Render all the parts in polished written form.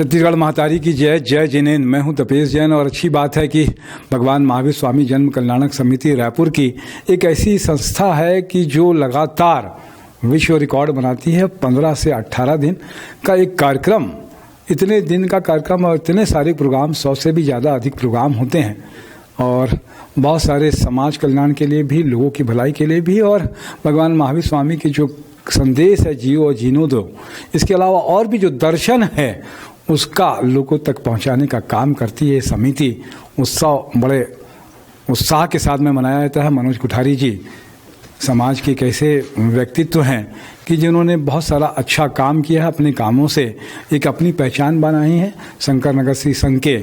छत्तीसगढ़ महातारी की जय। जय जिनेन्द्र। मैं हूं तपेश जैन और अच्छी बात है कि भगवान महावीर स्वामी जन्म कल्याणक समिति रायपुर की एक ऐसी संस्था है कि जो लगातार विश्व रिकॉर्ड बनाती है। 15 से 18 दिन का एक कार्यक्रम, इतने दिन का कार्यक्रम और इतने सारे प्रोग्राम, 100 से भी ज़्यादा अधिक प्रोग्राम होते हैं और बहुत सारे समाज कल्याण के लिए भी, लोगों की भलाई के लिए भी, और भगवान महावीर स्वामी की जो संदेश है जियो और जीनो दो, इसके अलावा और भी जो दर्शन है उसका लोगों तक पहुंचाने का काम करती है समिति। उत्सव बड़े उत्साह के साथ में मनाया जाता है। मनोज कुठारी जी समाज के एक ऐसे व्यक्तित्व हैं कि जिन्होंने बहुत सारा अच्छा काम किया है, अपने कामों से एक अपनी पहचान बनाई है। शंकर नगर श्री संघ के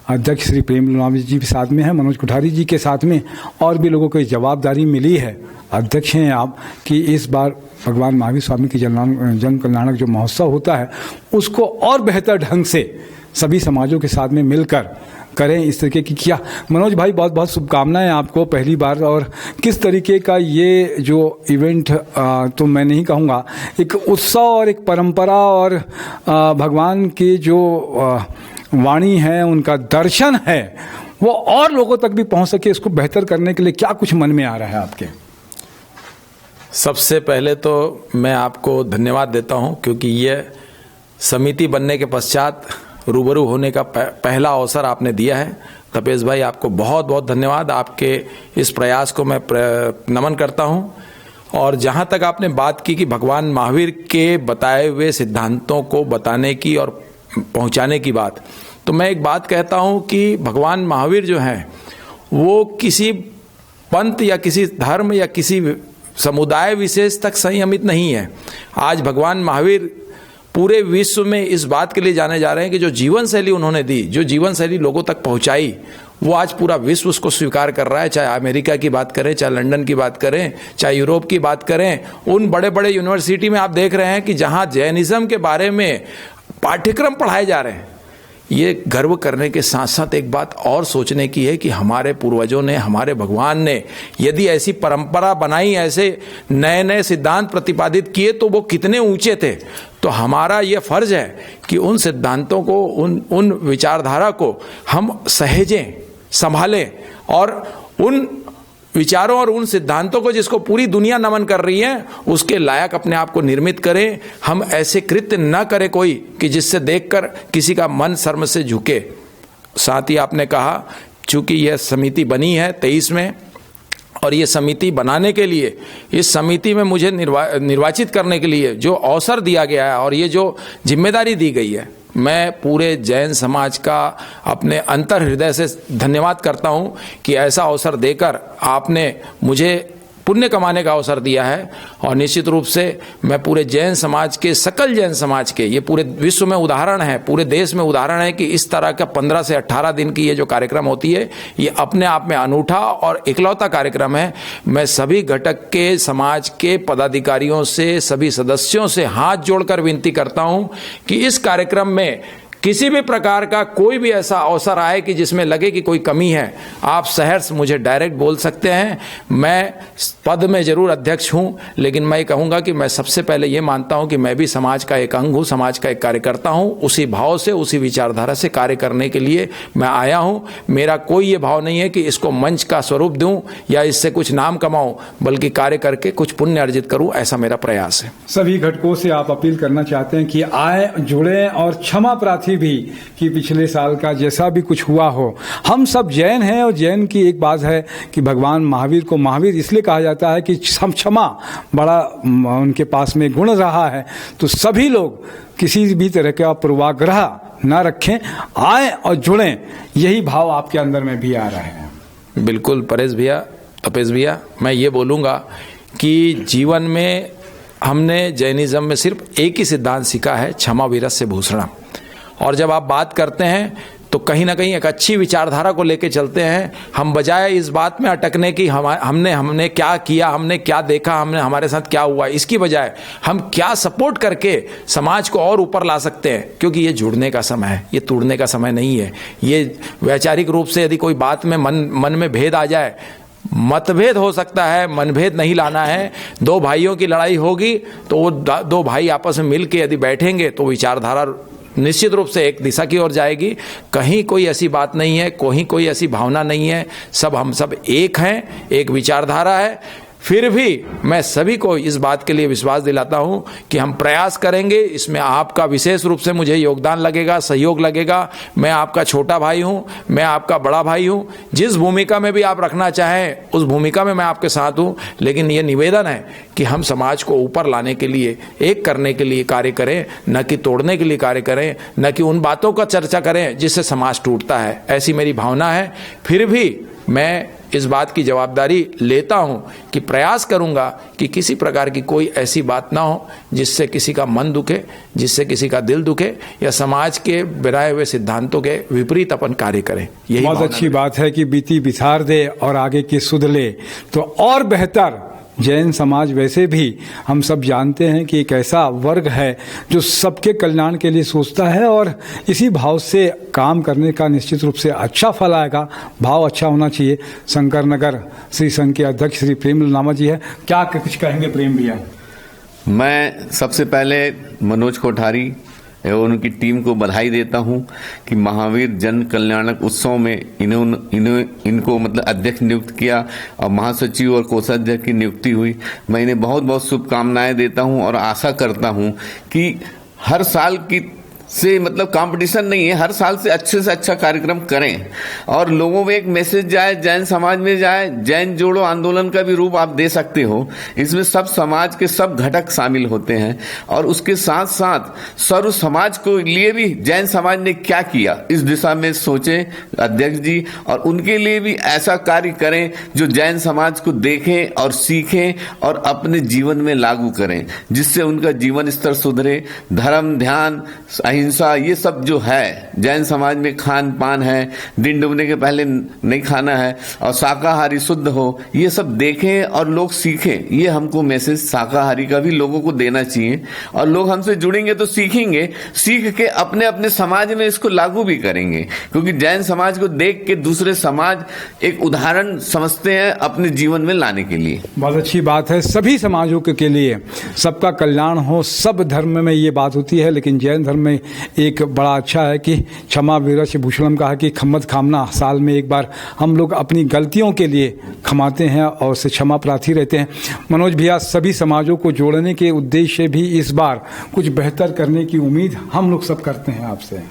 अध्यक्ष श्री प्रेम लोनावली जी भी साथ में है, मनोज कुठारी जी के साथ में और भी लोगों को जवाबदारी मिली है। अध्यक्ष हैं आप कि इस बार भगवान महावीर स्वामी की जन्म कल्याणक जो महोत्सव होता है उसको और बेहतर ढंग से सभी समाजों के साथ में मिलकर करें। इस तरीके की क्या मनोज भाई, बहुत बहुत शुभकामनाएं आपको पहली बार। और किस तरीके का ये जो इवेंट, तो मैं नहीं कहूँगा, एक उत्सव और एक परंपरा और भगवान की जो वाणी है, उनका दर्शन है, वो और लोगों तक भी पहुंच सके, इसको बेहतर करने के लिए क्या कुछ मन में आ रहा है आपके? सबसे पहले तो मैं आपको धन्यवाद देता हूं, क्योंकि ये समिति बनने के पश्चात रूबरू होने का पहला अवसर आपने दिया है। तपेश भाई, आपको बहुत बहुत धन्यवाद। आपके इस प्रयास को मैं नमन करता हूं। और जहां तक आपने बात की कि भगवान महावीर के बताए हुए सिद्धांतों को बताने की और पहुंचाने की बात, तो मैं एक बात कहता हूं कि भगवान महावीर जो हैं वो किसी पंथ या किसी धर्म या किसी समुदाय विशेष तक संयमित नहीं है। आज भगवान महावीर पूरे विश्व में इस बात के लिए जाने जा रहे हैं कि जो जीवन शैली उन्होंने दी, जो जीवन शैली लोगों तक पहुंचाई, वो आज पूरा विश्व उसको स्वीकार कर रहा है। चाहे अमेरिका की बात करें, चाहे लंदन की बात करें, चाहे यूरोप की बात करें, उन बड़े बड़े यूनिवर्सिटी में आप देख रहे हैं कि जहां जैनिज्म के बारे में पाठ्यक्रम पढ़ाए जा रहे हैं। ये गर्व करने के साथ साथ एक बात और सोचने की है कि हमारे पूर्वजों ने, हमारे भगवान ने यदि ऐसी परंपरा बनाई, ऐसे नए नए सिद्धांत प्रतिपादित किए, तो वो कितने ऊंचे थे। तो हमारा ये फर्ज है कि उन सिद्धांतों को, उन विचारधारा को हम सहेजें, संभालें और उन विचारों और उन सिद्धांतों को, जिसको पूरी दुनिया नमन कर रही है, उसके लायक अपने आप को निर्मित करें। हम ऐसे कृत्य न करें कोई कि जिससे देखकर किसी का मन शर्म से झुके। साथ ही आपने कहा, चूंकि यह समिति बनी है 23 में, और ये समिति बनाने के लिए, इस समिति में मुझे निर्वाचित करने के लिए जो अवसर दिया गया है और ये जो जिम्मेदारी दी गई है, मैं पूरे जैन समाज का अपने अंतर हृदय से धन्यवाद करता हूं कि ऐसा अवसर देकर आपने मुझे पुण्य कमाने का अवसर दिया है। और निश्चित रूप से मैं पूरे जैन समाज के, सकल जैन समाज के, ये पूरे विश्व में उदाहरण है, पूरे देश में उदाहरण है कि इस तरह का 15 से 18 दिन की ये जो कार्यक्रम होती है, ये अपने आप में अनूठा और इकलौता कार्यक्रम है। मैं सभी घटक के समाज के पदाधिकारियों से, सभी सदस्यों से हाथ जोड़कर विनती करता हूं कि इस कार्यक्रम में किसी भी प्रकार का कोई भी ऐसा अवसर आए कि जिसमें लगे कि कोई कमी है, आप सहर्ष मुझे डायरेक्ट बोल सकते हैं। मैं पद में जरूर अध्यक्ष हूं, लेकिन मैं कहूंगा कि मैं सबसे पहले ये मानता हूं कि मैं भी समाज का एक अंग हूं, समाज का एक कार्यकर्ता हूं। उसी भाव से, उसी विचारधारा से कार्य करने के लिए मैं आया हूं। मेरा कोई ये भाव नहीं है कि इसको मंच का स्वरूप दूं या इससे कुछ नाम कमाऊं, बल्कि कार्य करके कुछ पुण्य अर्जित करूं, ऐसा मेरा प्रयास है। सभी घटकों से आप अपील करना चाहते हैं कि आए, जुड़े और क्षमा प्रार्थी भी कि पिछले साल का जैसा भी कुछ हुआ हो। हम सब जैन हैं और जैन की एक बात है कि भगवान महावीर को महावीर इसलिए कहा जाता है कि क्षमा बड़ा उनके पास में गुण रहा है। तो सभी लोग किसी भी तरह का पूर्वाग्रह ना रखें, आए और जुड़ें। यही भाव आपके अंदर में भी आ रहा है। बिल्कुल परेश भैया, तपेश भैया, मैं ये बोलूँगा कि जीवन में हमने जैनिज्म में सिर्फ एक ही सिद्धांत सीखा है, क्षमा वीरस्य भूषणम। और जब आप बात करते हैं तो कहीं ना कहीं एक अच्छी विचारधारा को लेकर चलते हैं। हम बजाय इस बात में अटकने की हमने क्या किया, हमने क्या देखा, हमने हमारे साथ क्या हुआ, इसकी बजाय हम क्या सपोर्ट करके समाज को और ऊपर ला सकते हैं। क्योंकि ये जुड़ने का समय है, ये तोड़ने का समय नहीं है। ये वैचारिक रूप से यदि कोई बात में मन में भेद आ जाए, मतभेद हो सकता है, मनभेद नहीं लाना है। दो भाइयों की लड़ाई होगी तो वो दो भाई आपस में मिल के यदि बैठेंगे तो विचारधारा निश्चित रूप से एक दिशा की ओर जाएगी। कहीं कोई ऐसी बात नहीं है, कोई ऐसी भावना नहीं है, हम सब एक हैं, एक विचारधारा है। फिर भी मैं सभी को इस बात के लिए विश्वास दिलाता हूं कि हम प्रयास करेंगे। इसमें आपका विशेष रूप से मुझे योगदान लगेगा, सहयोग लगेगा। मैं आपका छोटा भाई हूं, मैं आपका बड़ा भाई हूं। जिस भूमिका में भी आप रखना चाहें उस भूमिका में मैं आपके साथ हूं। लेकिन ये निवेदन है कि हम समाज को ऊपर लाने के लिए, एक करने के लिए कार्य करें, न कि तोड़ने के लिए कार्य करें, न कि उन बातों का चर्चा करें जिससे समाज टूटता है। ऐसी मेरी भावना है। फिर भी मैं इस बात की जवाबदारी लेता हूं कि प्रयास करूंगा कि किसी प्रकार की कोई ऐसी बात ना हो जिससे किसी का मन दुखे, जिससे किसी का दिल दुखे, या समाज के बनाए हुए सिद्धांतों के विपरीत अपन कार्य करें। यही बहुत अच्छी बात है कि बीती बिसार दे और आगे की सुध ले तो और बेहतर। जैन समाज वैसे भी हम सब जानते हैं कि एक ऐसा वर्ग है जो सबके कल्याण के लिए सोचता है और इसी भाव से काम करने का निश्चित रूप से अच्छा फल आएगा। भाव अच्छा होना चाहिए। शंकर नगर श्री संघ के अध्यक्ष श्री प्रेम लामा जी है, क्या कुछ कहेंगे प्रेम भैया? मैं सबसे पहले मनोज कोठारी एवं उनकी टीम को बधाई देता हूं कि महावीर जन कल्याणक उत्सव में इनको मतलब अध्यक्ष नियुक्त किया और महासचिव और कोषाध्यक्ष की नियुक्ति हुई। मैं इन्हें बहुत बहुत शुभकामनाएं देता हूं और आशा करता हूं कि हर साल की से मतलब कंपटीशन नहीं है, हर साल से अच्छा कार्यक्रम करें और लोगों में एक मैसेज जाए, जैन समाज में जाए। जैन जोड़ो आंदोलन का भी रूप आप दे सकते हो। इसमें सब समाज के सब घटक शामिल होते हैं और उसके साथ साथ सर्व समाज को लिए भी जैन समाज ने क्या किया इस दिशा में सोचें अध्यक्ष जी, और उनके लिए भी ऐसा कार्य करें जो जैन समाज को देखें और सीखें और अपने जीवन में लागू करें, जिससे उनका जीवन स्तर सुधरे। धर्म, ध्यान, अहिंसा, ये सब जो है जैन समाज में, खान पान है, दिन डूबने के पहले नहीं खाना है और शाकाहारी शुद्ध हो, ये सब देखें और लोग सीखें। ये हमको मैसेज शाकाहारी का भी लोगों को देना चाहिए और लोग हमसे जुड़ेंगे तो सीखेंगे, सीख के अपने अपने समाज में इसको लागू भी करेंगे, क्योंकि जैन समाज को देख के दूसरे समाज एक उदाहरण समझते हैं अपने जीवन में लाने के लिए। बहुत अच्छी बात है। सभी समाजों के लिए सबका कल्याण हो, सब धर्म में ये बात होती है, लेकिन जैन धर्म में एक बड़ा अच्छा है कि क्षमा वीरस्य भूषणम कहा कि खम्मत खामना, साल में एक बार हम लोग अपनी गलतियों के लिए क्षमाते हैं और उससे क्षमा प्रार्थी रहते हैं। मनोज भैया, सभी समाजों को जोड़ने के उद्देश्य भी इस बार कुछ बेहतर करने की उम्मीद हम लोग सब करते हैं आपसे।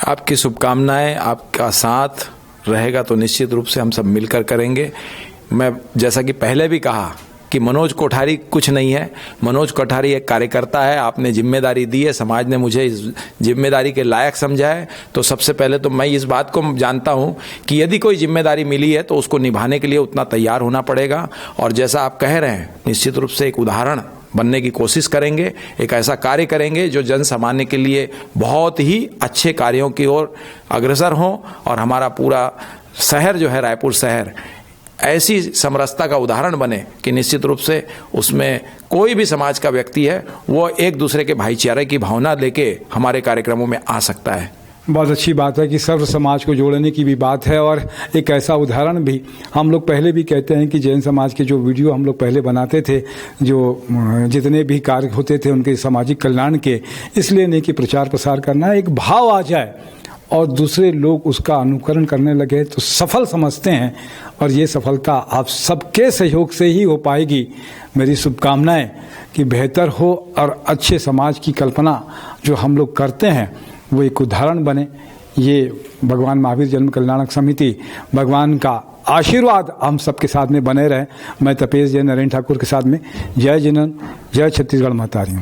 आपकी शुभकामनाएं, आपका साथ रहेगा तो निश्चित रूप से हम सब मिलकर करेंगे। मैं जैसा कि पहले भी कहा कि मनोज कोठारी कुछ नहीं है, मनोज कोठारी एक कार्यकर्ता है। आपने जिम्मेदारी दी है, समाज ने मुझे इस जिम्मेदारी के लायक समझा है, तो सबसे पहले तो मैं इस बात को जानता हूं कि यदि कोई जिम्मेदारी मिली है तो उसको निभाने के लिए उतना तैयार होना पड़ेगा। और जैसा आप कह रहे हैं, निश्चित रूप से एक उदाहरण बनने की कोशिश करेंगे, एक ऐसा कार्य करेंगे जो जन सामान्य के लिए बहुत ही अच्छे कार्यों की ओर अग्रसर हों और हमारा पूरा शहर जो है, रायपुर शहर, ऐसी समरसता का उदाहरण बने कि निश्चित रूप से उसमें कोई भी समाज का व्यक्ति है वो एक दूसरे के भाईचारे की भावना लेके हमारे कार्यक्रमों में आ सकता है। बहुत अच्छी बात है कि सर्व समाज को जोड़ने की भी बात है और एक ऐसा उदाहरण भी हम लोग पहले भी कहते हैं कि जैन समाज के जो वीडियो हम लोग पहले बनाते थे, जो जितने भी कार्य होते थे उनके सामाजिक कल्याण के, इसलिए नहीं कि प्रचार प्रसार करना, एक भाव आ जाए और दूसरे लोग उसका अनुकरण करने लगे तो सफल समझते हैं और ये सफलता आप सबके सहयोग से ही हो पाएगी। मेरी शुभकामनाएं कि बेहतर हो और अच्छे समाज की कल्पना जो हम लोग करते हैं वो एक उदाहरण बने। ये भगवान महावीर जन्म कल्याणक समिति, भगवान का आशीर्वाद हम सबके साथ में बने रहे। मैं तपेश जैन, नरेंद्र ठाकुर के साथ में। जय जिनन, जय छत्तीसगढ़ महतारी।